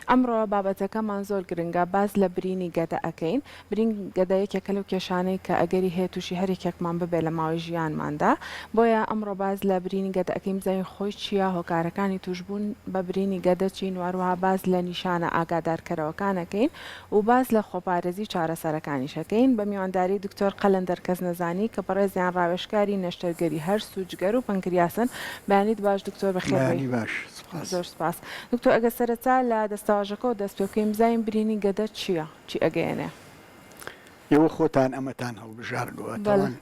ئەمڕۆ بابەتەکەمان زۆر گرنگە باز لە برینی گەدە ئەەکەین. برین گەدەیەکێکە لەو کێشانەی کە ئەگەری هەیە تووشی هەرێکێکمان ببێ لە ماوەی ژیانماندا. بۆیە ئەمڕۆ باز لە برینی گەدە ئەەکەین بزانین خۆی چییە، هۆکارەکانی توشبوون بە برینی گەدە چین، وەروەها باز لە نیشانە ئاگادارکەرەوەکانەکەین و باز لە خۆپارێزی چارەسەرەکانیشەکەین بە میوانداری دکتۆر قەلەندەر کەزنەزانی کە بەڕێزیان ڕاوێژکاری نەشتەرگەری هەر سوچگەر و پەنکریاسن. بەیانیت باش دکتۆر بەخێر باش. زۆر سپاس. دکتۆر ئەگە سەرەتا لە دەستەواژەکە و دەست پێ بکەین بزانین برینی گەدە چییە، چی ئەگەیەنێ؟ ئێوە خۆتان ئەمەتان هەڵبژاردووە. تەواوان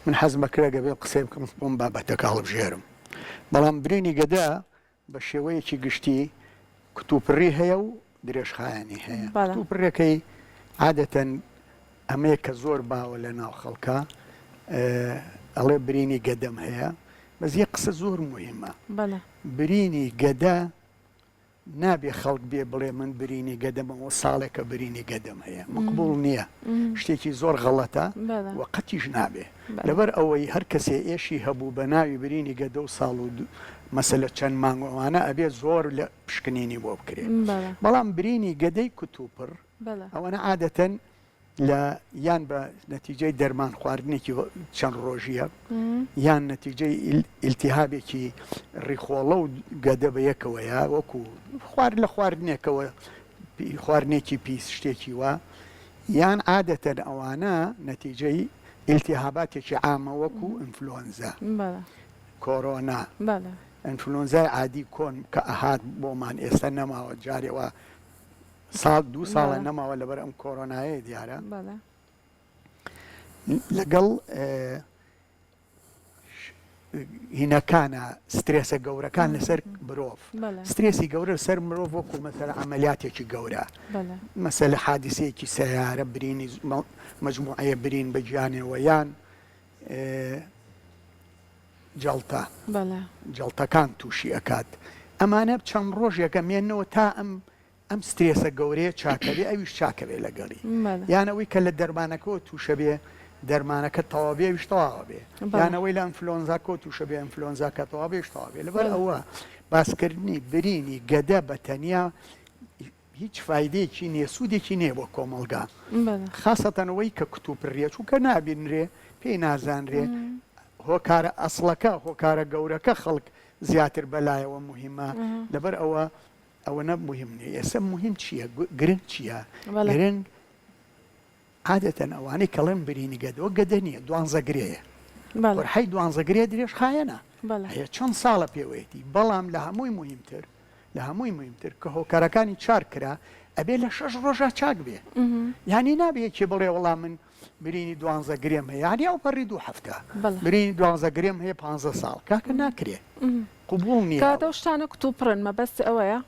من حەزم بەکرێ گەبێ قسەی بکەم بۆم بابەتەکە هەڵبژێرم. بەڵام برینی گەدە بە شێوەیەکی گشتی کتوپڕی هەیە و درێژخایانی هەیە. کتوپڕەکەی عادەتەن ئەمەیە کە زۆر باوە لە ناو خەڵکە ئەڵێ برینی گەدەم هەیە. بەس یە قسە زۆر مهمە. برینی گەدە نابێ خەڵک بێ بڵێ من برینی گەدەمەوە ساڵێکە برینی گەدەم هەیە، مقبول نییە، شتێکی زۆر غەڵەتە و قەتیش نابێ. لەبەر ئەوەی هەر کەسێ ئێشی هەبوو بە ناوی برینی گەدە و ساڵ و مەسەلە چەند مانگۆوانە ئەبێ زۆر لە پشکنینی بۆ بکرێت. بەڵام برینی گەدەی کتوپڕ ئەوەنە عادەتەن لە یان بە نەتیجەی دەرمان خواردنێکی چەند ڕۆژیە یان نەتیجەی ئیلتیهابێکی ڕیخۆڵە و گەدە بە یەکەوەیە، وەکو خوارد لە خواردنێکەوە خواردنێکی پیس شتێکی وە، یان عادەتەن ئەوانە نەتیجەی ئیلتیهاباتێکی عامە وەکو ئینفلۆنزا، کۆرۆنا، ئینفلۆنزای عادی کۆن کە ئەهات بۆمان ئێستا نەماوە جارێەوە ساڵ دوو ساڵە نەماوە لەبەر ئەم کۆرۆنایە دیارە. لەگەڵ هینەکانە سترێسە گەورەکان لەسەر مرۆڤ، سترێسی گەورە لەسەر مرۆڤ وەکو مەسەلە عەمەلیاتێکی گەورە، مەسەلە حادیسەیەکی سەیارە، برینی مەجموعەیە برین بە گیانێەوە، یان جەڵتەکان تووشی ئەکات. ئەمانە چەند ڕۆژێکە مێنەوە تا ئەم سترێسە گەورەیە چاکەبێ، ئەویش چاکەوێ لەگەڵی، یانەوەی کە لە دەرمانەکەەوە تووشە بێ دەرمانەکە تەواو بێ ویش تەواوە بێ، یانەوەی لە ئەنفلۆنزاکۆ تووشە بێ ئەنفلۆنزاکە تەواو بێ ویش تەواو بێ. لەبەر ئەوە باسکردنی برینی گەدە بە تەنیا هیچ فایدەیەکی نییە، سوودێکی نییە بۆ کۆمەڵگا، خاسەتەنەوەی کە کتوپڕیە چووکە نابینرێ پێی نازانرێ. هۆکارە ئەسڵەکە هۆکارە گەورەکە خەڵک زیاتر بەلایەوە مهمە. لەبەر ئەوەنە مهم نییە. ئێستا مهم چییە؟ گرنگ چییە؟ گرنگ عادەتەن ئەوانەی کەڵێن برینی گەدەوە گەدە نییە، دوانزەگرەیە، وەرحەی دوانزەگرێ درێژخایەنە، هەیە چەند ساڵە پێوەیەتی. بەڵام لە هەمووی مهمتر کە هۆکارەکانی چار کرا ئەبێ لە 6 ڕۆژە چاک بێ. یعنی نابێت کێ بڵێ وەڵام من برینی دوانزەگرێم هەیە، یعنی ئەو پەڕی 2 هەفتە برینی دوانزەگرێم هەیە 15 ساڵ، کاکە ناکرێ، قبوڵ نییە. کاتە شتانە کتوپڕن مەبەست ئەوەیە؟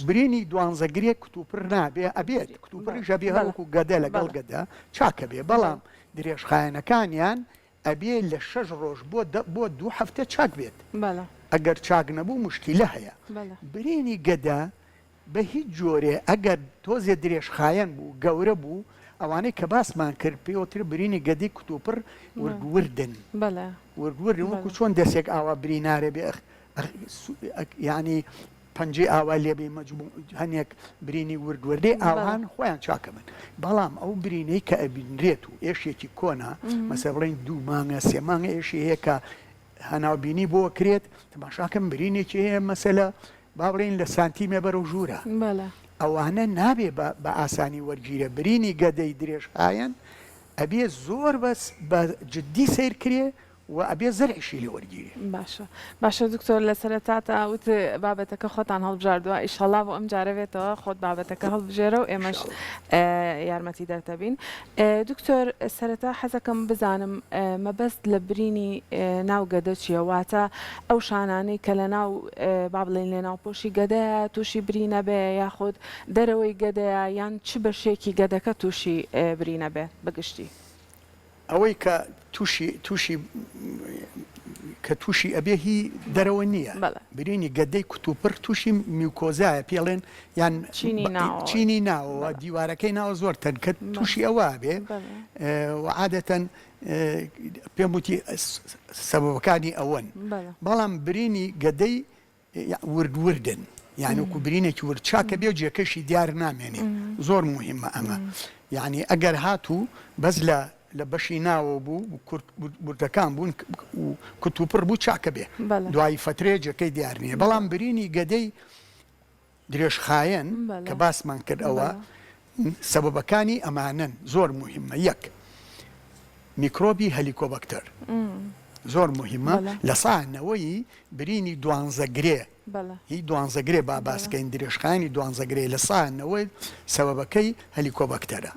برینی دوانزەگرێ کتوپڕ نابێ، ئەبێت کتوپڕیش ئەبێ هەڵکو گەدە لەگەڵ گەدە چاکە بێ. بەڵام درێژخایەنەکانیان ئەبێ لە 6 ڕۆژ بۆ 2 هەفتە چاک بێت. ئەگەر چاک نەبوو مشکیلە هەیە. برینی گەدە بە هیچ جۆرێ ئەگەر تۆزێ درێژخایەن بوو گەورە بوو، ئەوانەی کە باسمان کرد پێوەتر برینی گەدەی کتوپڕ وردن وەکو چۆن دەستێک ئاوا برینارە بێ، یعنی پەنجەی ئاوا لێبێ مەجموع هەنێک برینی وردوەردەی ئاوان خۆیان چاکە بن. بەڵام ئەو برینەی کە ئەبینرێت و ئێشێکی کۆنا مەسە بڵێن 2 مانگە 3 مانگە ئێشی هەیە کە هەناوبینی بۆ کرێت، تەماشاکەم برینێکی هەیە مەسەلە با بڵێن لە سانتیمە بەرەو ژوورە، ئەوانە نابێ بە ئاسانی وەرگیرە. برینی گەدەی درێژخایەن ئەبێ زۆر بە جددی سیرکرێ و ئەبێ زەرعیشی لێ وەرگیرێ. باشە دکتۆر لە سەرەتاتا وت بابەتەکە خۆتان هەڵبژاردووە، ئیشەڵا بۆ ئەم جارەوێتەوە خۆت بابەتەکە هەڵبژێرە و ئێمەش یارمەتی دەرتەبین. دکتۆر سەرەتا حەزەکەم بزانم مەبەست لە برینی ناو گەدە چییە؟ واتە ئەو شانانەی کە لە ناو با بڵێن لێ ناوپۆشی گەدەیە تووشی برینە بێ، یاخود دەرەوەی گەدەیە، یان چ بەشێکی گەدەکە تووشی برینە بێ بەگشتی؟ ئەوەی کە تووشی ئەبێ هی دەرەوە نییە. برینی گەدەی کتوپڕ تووشی میوکۆزایە پێڵێن، یان چینی ناوەوە دیوارەکەی ناوە زۆر تەنکە تووشی ئەوە بێ و عادەتەن پێم وتی سەبەبەکانی ئەوەن. بەڵام برینی گەدەی وردن یعنی وەکو برینێکی ورد چاکە بێ و جێکەشی دیار نامێنێ زۆر مهمە ئەمە یعنی ئەگەر هاتوو بەس لە بەشی ناوە بوو بورتەکان بوون و کتوپڕ بوو چاکە بێ دوایی فترێ جێکەی دیار نییە بەڵام برینی گەدەی درێژخایەن کە باسمان کرد ئەوە سەبەبەکانی ئەمانن زۆر مهمە یەک میکرۆبی هەلیکۆبەکتەر زۆر مهمە لە سانەوەی برینی دوانزەگرێ هی دوانزەگرێ با باسکەین درێژخانی دوانزەگرێ لە سانەوەی سەبەبەکەی هەلیکۆبەکتەرە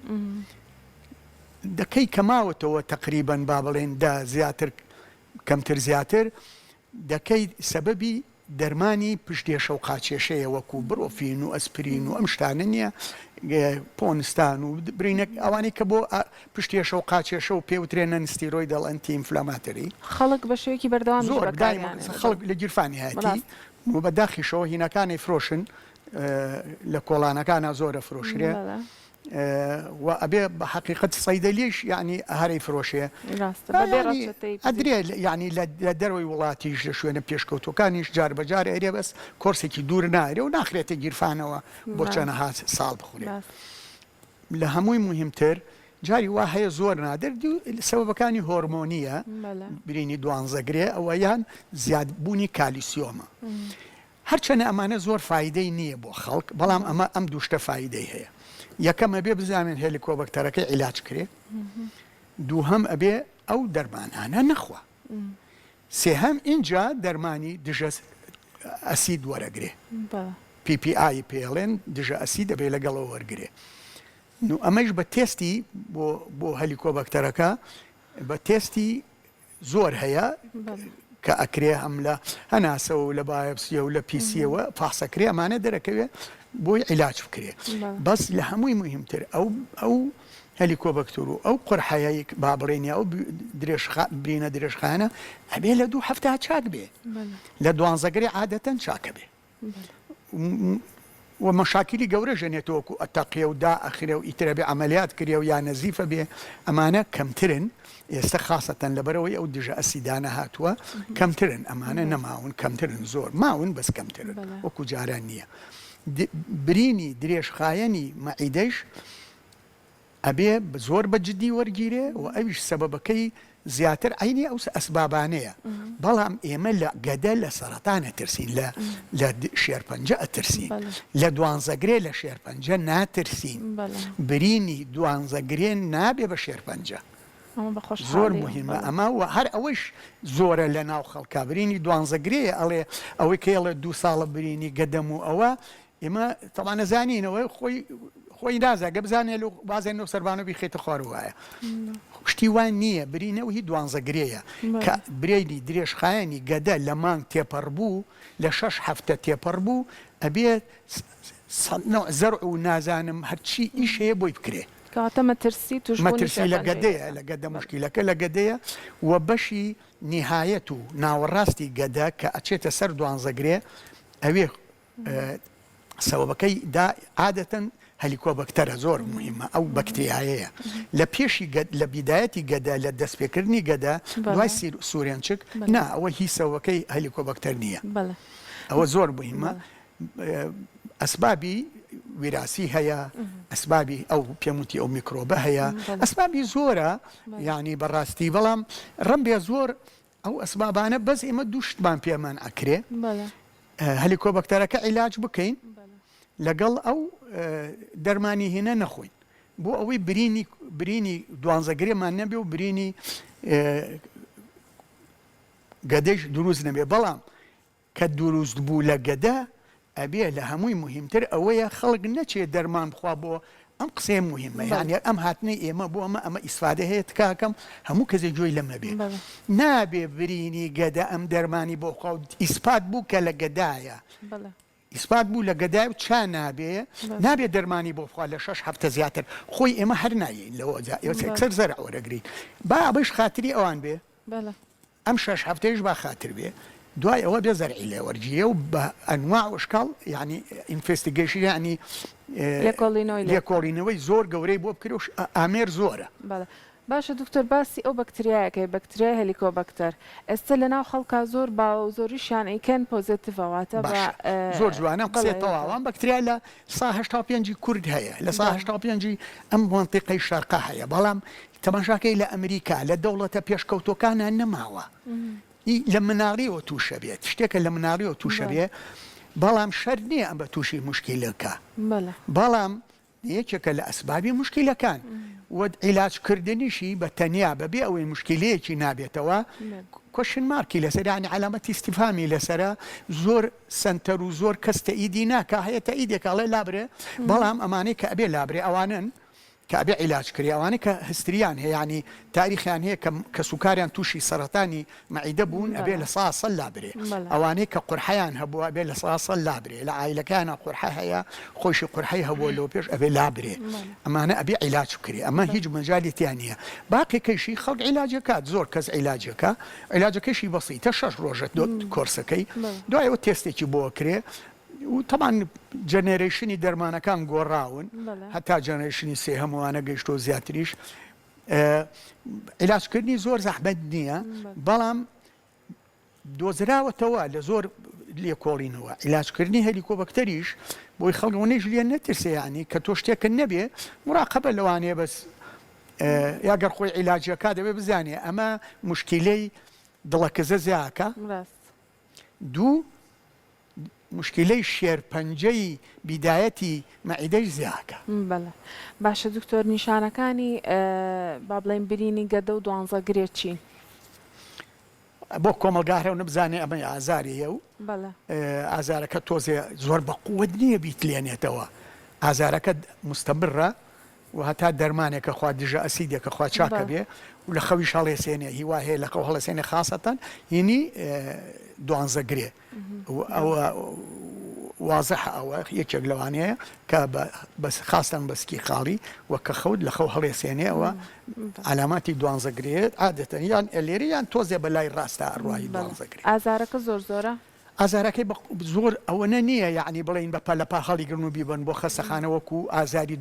دەکەی کەماوەتەوە تقریبەن با بڵێن دا زیاتر کەمتر زیاتر دەکەی سەبەبی دەرمانی پشتێشە و قاچێشەیە وەکو برۆفین و ئەسپرین و ئەم شتانە نییە پۆنستان و برینێک ئەوانەی کە بۆ پشتێشە و قاچێشە و پێوترێنە ستیرۆیدەڵ ئەنتی ئینفلاماتۆری خەڵک بە شێوەیەکی بەردەوام زۆر خەڵک لە گیرفانی هاتی و بەداخیشەوە هینەکانی فرۆشن لە کۆڵانەکانە زۆرە فرۆشرێ و ئەبێ بە حقیقەت سەیدەلیش یعنی هەرەی فرۆشێ ئەدرێ ینی لە دەروی وڵاتیش لە شوێنە پێشکەوتەکانیش جار بەجار ئەرێ بەس کۆرسێکی دوور نایرێ و ناخرێتە گیرفانەوە بۆ چەنەها ساڵ بخورێ لە هەمووی مهمتر جاری وا هەیە زۆر نادر سەبەبەکانی هۆرمۆنیە برینی دوانزەگرێ ئەوە یان زیادبوونی کالیسیۆمە هەرچەنە ئەمانە زۆر فایدەی نییە بۆ خەڵک بەڵام ئەمە ئەم دووشتە فایدەی هەیە یەکەم ئەبێ بزانن هێلیکۆبەکتەرەکەی عیلاج کرێ دووهەم ئەبێ ئەو دەرمانانە نەخوا سێهەم اینجا دەرمانی دژە ئەسید وەرەگرێ PPI پێڵێن دژە ئەسید دەبێ لەگەڵەوە وەرگرێ ئەمەش بە تێستی بۆ هەلیکۆبەکتەرەکە بە تێستی زۆر هەیە کە ئەکرێ هەم لە هەناسەوە و لە بایەپسیە و لە پیسیەوە پاسەکرێ ئەمانە دەرەکەوێ بۆی عیلاج بکرێ بەس لە هەمووی مهمتر ئەو هەلیکۆبەکتەر و ئەو قورحەیە با بڵێنی ئەو برینە درێژخانە ئەبێ لە 2 هەفتە چاک بێ لە دوانزەگرێ عادەتەن چاکە بێ و مەشاکلی گەورە ژەنێتەوەکو ئەتەقیە و دائەخرێ و ئیترە بێ ئەمەلیات کرێ و یا نەزیفە بێ ئەمانە کەمترن ئێستا خاصەتەن لەبەرەوەی ئەو دژە ئەسیدانە هاتووە کەمترن ئەمانە نەماون کەمترن زۆر ماون بەس کەمترن وەکو جاران نییە برینی درێژخایەنی مەعیدەش ئەبێ زۆر بەجددی وەرگیرێ و ئەویش سەبەبەکەی زیاتر عینی ئەو ئەسبابانەیە بەڵام ئێمە لە گەدە لە سەرەتانە ترسین لە شێرپەنجە ئەترسین لە دوانزەگرێ لە شێرپەنجە ناترسین برینی دوانزەگرێ نابێ بە شێرپەنجە زۆر مهمە ئەمە و هەر ئەوەش زۆرە لە ناو خەڵکا برینی دوانزەگرەیە ئەڵێ ئەوەی کێڵە 2 ساڵە برینی گەدەم و ئەوە ئێمە تەوانە زانینەوەی خۆی نازاگە بزانێ لە بازێن و سەربانە بیخێتە خوارەوەیە شتی وان نییە برینەوە هی دوانزەگرەیە کە برینی درێژخایەنی گەدە لە مانگ تێپەڕ بوو لە 6 هەفتە تێپەڕ بوو ئەبێت زەرع و نازانم هەرچی ئیش هەیە بۆی بکرێ مەترسی لە گەدەیە لە گەدە مشکیلەکە لە گەدەیە و بەشی نیهایەت و ناوەڕاستی گەدە کە ئەچێتە سەر دوانزەگرێ ئەوێ سەبەبەکەی عادەتەن هەلیکۆبەکتەرە زۆر مهمە ئەو بەکتریایەیە لە پێشی لە بیدایەتی گەدە لە دەستپێکردنی گەدە دوای سوورێنچک نا ئەوە هی سەبەبەکەی هەلیکۆبەکتەر نییە ئەوە زۆر مهمە ئەسبابی ویراسی هەیە ئەسبابی ئەو پێموتی ئەو میکرۆبە هەیە ئەسبابی زۆرە یعنی بەڕاستی بەڵام ڕەم بێ زۆر ئەو ئەسبابانە بەس ئێمە دووشتمان پێمان ئەکرێ هەلیکۆبەکتەرەکە عیلاج بکەین لەگەڵ ئەو دەرمانی هێنە نەخۆین بۆ ئەوەی برینی دوانزەگرێمان نەبێ و برینی گەدەش دروست نەبێ بەڵام کە دروست بوو لە گەدە ئەبێ لە هەمووی مهمتر ئەوەیە خەڵک نەچێت دەرمان بخوا بۆ ئەم قسەیە مهمە یعنی ئەم هاتنەی ئێمە بۆ ئەمە ئیسفادە هەیە تکاکەم هەموو کەسێک گوێی لەمە بێ نابێ برینی گەدە ئەم دەرمانی بۆ خوا ئیسپات بوو کە لە گەدایە ئیسپات بوو لە گەدای و چا نابێ دەرمانی بۆ بخوا لە 6 هەفتە زیاتر خۆی ئێمە هەر نایین لەوەسەر زەرع وەرەگریت با ئەبش خاتری ئەوان بێ ئەم 6 هەفتەیش با خاتر بێ دوای ئەوە بێ زەرعی لێ وەرگیە و بە ئەنواع وشکاڵ یعنی ئینفستیگەیشن یعنی لێکۆڵینەوەی زۆر گەورەی بۆ بکرێ و ئامێر زۆرە باشە دکتۆر باسی ئەو بەکتریایەکەی بەکتریای هەلیکۆبەکتەر ئێستا لەناو خەڵکا زۆر باو زۆریشیان ئەیکەن پۆزیتیڤەواتە زۆر جوانە قسێ تەواوان بەکتریا لە سا 85 کورد هەیە لە سا 85 ئەم منتیقەی شەرقا هەیە بەڵام تەماشاکەی لە ئەمریکا لە دەوڵەتە پێشکەوتەکانە نەماوە لە مناڵیەوە تووشە بێت شتێکە لە مناڵیەوە تووشە بێ بەڵام شەر نییە ئەم بە تووشی مشکیلەکە بەڵام یەکێکە لە ئەسبابی مشکیلەکان وە عیلاجکردنیشی بە تەنیا بەبێ ئەوەی مشکلەیەکی نابێتەوە کوشن مارکی لەسەرانی علامەتی استیفامی لەسرە زۆر سنتەر و زۆر کەس تەئیدی ناکە هەیە تەئیدێکاڵێ لابرێ بەڵام ئەمانەی کە ئەبێ لابرێ ئەوانن کە ئەبێ عیلاجکردی ئەوانەی کە هستریان هەیە ینی تاریخیان هەیە کە سوکاریان تووشی سەرەتانی مەعیدە بوون ئەبێ لە ساسەل لابرێ ئەوانەی کە قورحەیان هەبووە ئەبێ لە ساسەل لابرێ لە عایلەکانە قورحە هەیە خۆشی قورحەی هەبووە لەوە پێش ئەبێ لابرێ ئەمانە ئەبێ عیلاجکردی ئەمە هیچ مەجالیتیان نییە باقیکەیشی خەڵک عیلاجەکات زۆر کەس عیلاجەکە عیلاجەکەشی بەسیتە 6 ڕۆژە کۆرسەکەی دوایەوە تێستێکی بۆ کرێ و طبعا جەنێرەیشنی دەرمانەکان گۆڕاون هەتا جەنێرەیشنی سێ هەمووانە گەیشتۆ زیاتریش عیلاجکردنی زۆر زەحمەت نییە بەڵام دۆزراوەتەوە لە زۆر لێکۆڵینەوە عیلاجکردنی هەلیکۆبەکتەریش بۆی خەڵگەوەنەیش لێن نەترسێ ینی کە تۆ شتێکە نەبێ مراقەبە لەوانەیە بەس یاگەر خۆی عیلاجەکە دەبێ بزانێ ئەمە مشکلەی دڵەکەزە زیاکە دوو مشکلەی شێرپەنجەی بیدایەتی مەعیدەی زیاکە بەڵێ باشە دکتۆر نیشانەکانی با بڵێن برینی گەدە و دوانزەگرێ چین بۆ کۆمەلگارە و نبزانێ ئەمە ئازاری هەیە و ئازارەکە تۆزێ زۆر بە قووەت نییە بیتلێنێتەوە ئازارەکە مستەبرە و هەتا دەرمانێکە خوا دژە ئەسیدێکە خوا چاکە بێ و لە خەویش هەڵێسێنێ هیوا هەیە لە خەو هەڵەسێنێ خاسەتەن هینی دوانزەگرێ ئەوە وازەح ئەوە یەکێک لەوانەیە کە بەس خاستان بەسکی خاڵی وە کە خەوت لە خەو هەڵێسێنێەوە علاماتی دوانزەگرێت عادەتەن یان ئەلێری یان تۆزێ بە لای ڕاستە ئەڕوایی دوانزەگرێت ئازارەکە زۆر زۆرە ئازارەکەی زۆر ئەوەنە نییە یعنی بڵین بە پەلەپا هەڵیگرن و بیبن بۆ خەسەخانەوەکو ئازاری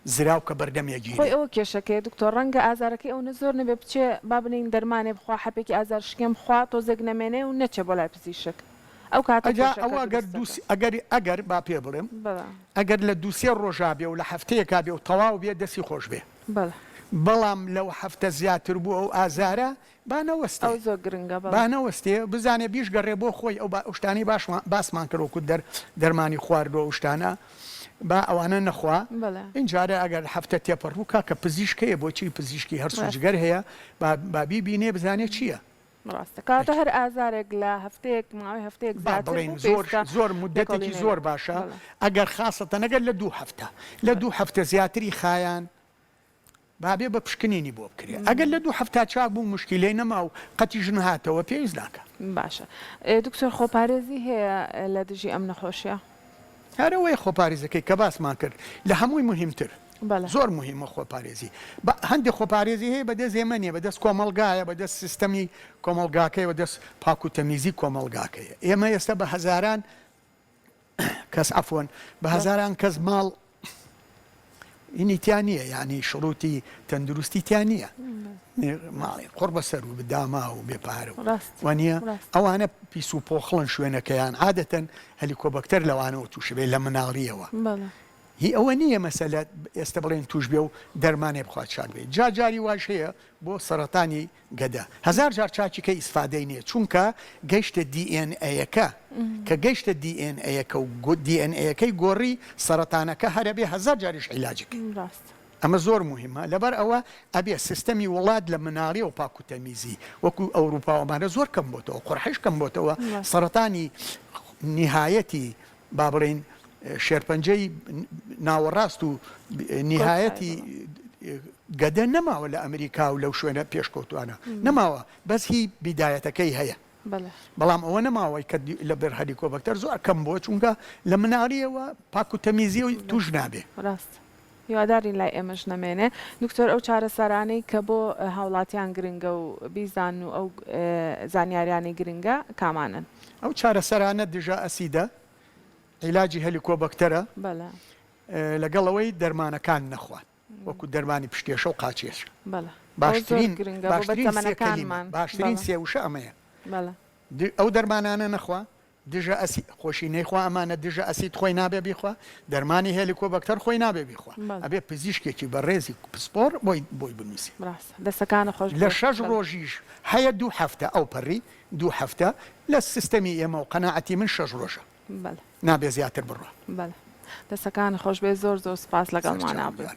زراو کە بەردەمێکی خۆی ئەوە کێشەکەی دکتۆر ڕەنگە ئازارەکەی ئەوە زۆر نەبێ بچێ با بنین دەرمانێ بخوا حەپێکی ئازار شکێم خوا تۆزێک نەمێنێ و نەچێ بۆ لای پزیشک ئەو ئەگەر با پێ بڵێم ئەگەر لە دووسێ ڕۆژا بێ و لە هەفتەیەکا بێ و تەواو بێ دەستی خۆش بێ بەڵام لەو هەفتە زیاتر بوو ئەو ئازارە بانەوەستە زۆر گرنگە بانەوەستێ بزانێ بیش گەڕێ بۆ خۆی ئەو شتانی باسمان کردوکو دەرمانی خواردەوە شتانە با ئەوانە نەخوا اینجارە ئەگەر هەفتە تێپەڕووکە کە پزیشکەیە بۆچی پزیشکی هەرسوجگەر هەیە بابی بینێ بزانێت چییە ڕاستە کاتە هەر ئازارێک لە هەفتەیەک ماوەی هەفتەیەک زۆر مدەتێکی زۆر باشە ئەگەر خاستە نەگەر لە 2 هەفتە لە 2 هەفتە زیاتری خایان بابێ بە پشکنینی بۆ بکرێت ئەگەر لە 2 هەفتە چاک بوو مشکلەی نەما و قەتی ژن هاتەوە پێویست ناکە باشە دکتۆر خۆپارێزی هەیە لە دژی ئەم نەخۆشیە هەرەوەی خۆپارێزەکەی کە باسمان کرد لە هەمووی مهمتر زۆر مهمە خۆپارێزی هەندێک خۆپارێزی هەیە بەدەست ئێمەنیە بەدەست کۆمەلگایە بەدەست سیستەمی کۆمەلگاکەی بەدەست پاک و تەمیزی کۆمەلگاکەیە ئێمە ئێستا بە هەزاران کەس ئەفۆن بە هەزاران کەس ماڵ ئینیتیان نییە یعنی شڕوتی تەندروستیتیان نییە ماڵی قڕ بەسەر و بداما و بێپارە وانە ئەوانە پیس و پۆخڵن شوێنەکەیان عادەتەن هەلیکۆبەکتەر لەوانەوە تووش بێ لە مناڵیەوە هی ئەوە نییە مەسەلە ئێستا بڵێن توش بێ و دەرمانێ بخوات چاک بێت جاری واش هەیە بۆ سەرەتانی گەدە 1000 جار چاچیکە ئیسفادەی نییە چونکە گەیشتە DNA-یەکە کە گەیشتە DNA-یەکە و DNA-یەکەی گۆڕی سەرەتانەکە هەرە بێ 1000 جاریش عیلاجەکە ئەمە زۆر مهمە لەبەر ئەوە ئەبێ سیستەمی وڵات لە مناڵی و پاک و تەمیزی وەکو ئەوروپاوەمانە زۆر کەم بۆتەوە قڕحش کەم بۆتەوە سەرەتانی نهایەتی با بڵێن شێرپەنجەی ناوەڕاست و نهایەتی گەدە نەماوە لە ئەمریکا و لەو شوێنە پێشکەوتوانە نەماوە بەس هی بیدایەتەکەی هەیە بەڵام ئەوە نەماوەی کە لە بەر هەلیکۆبەکتەر زۆر کەم بۆ چونکە لە مناڵیەوە پاک و تەمیزی و توش نابێ هیوادارین لای ئێمەش نەمێنێ دکتۆر ئەو چارەسەرانەی کە بۆ هاوڵاتیان گرنگە و بیزان و ئەو زانیاریانی گرنگە کامانن ئەو چارەسەرانە دژە ئەسیدە عیلاجی هەلیکۆبەکتەرە لەگەڵەوەی دەرمانەکان نەخوات وەکو دەرمانی پشتێشە و قاچێش باشترین سێوشە ئەمەیە بەڵێ ئەو دەرمانانە نەخوا دژە ئەسی خۆشی نەیخوا ئەمانە دژە ئەسیت خۆی نابێ بیخوا دەرمانی هێلیکۆبەکتەر خۆی نابێ بیخوا ئەبێ پزیشکێکی بەڕێزی پسپۆر بۆی بنووسی دەستەکانە خۆش لە 6 ڕۆژیش هەیە 2 هەفتە ئەو پەڕی 2 هەفتە لە سیستەمی ئێمە و قەناعەتی من 6 ڕۆژە نابێ زیاتر بڕۆ دەستەکان خۆش بێ زۆر سپاس لەگەڵمانە بوو.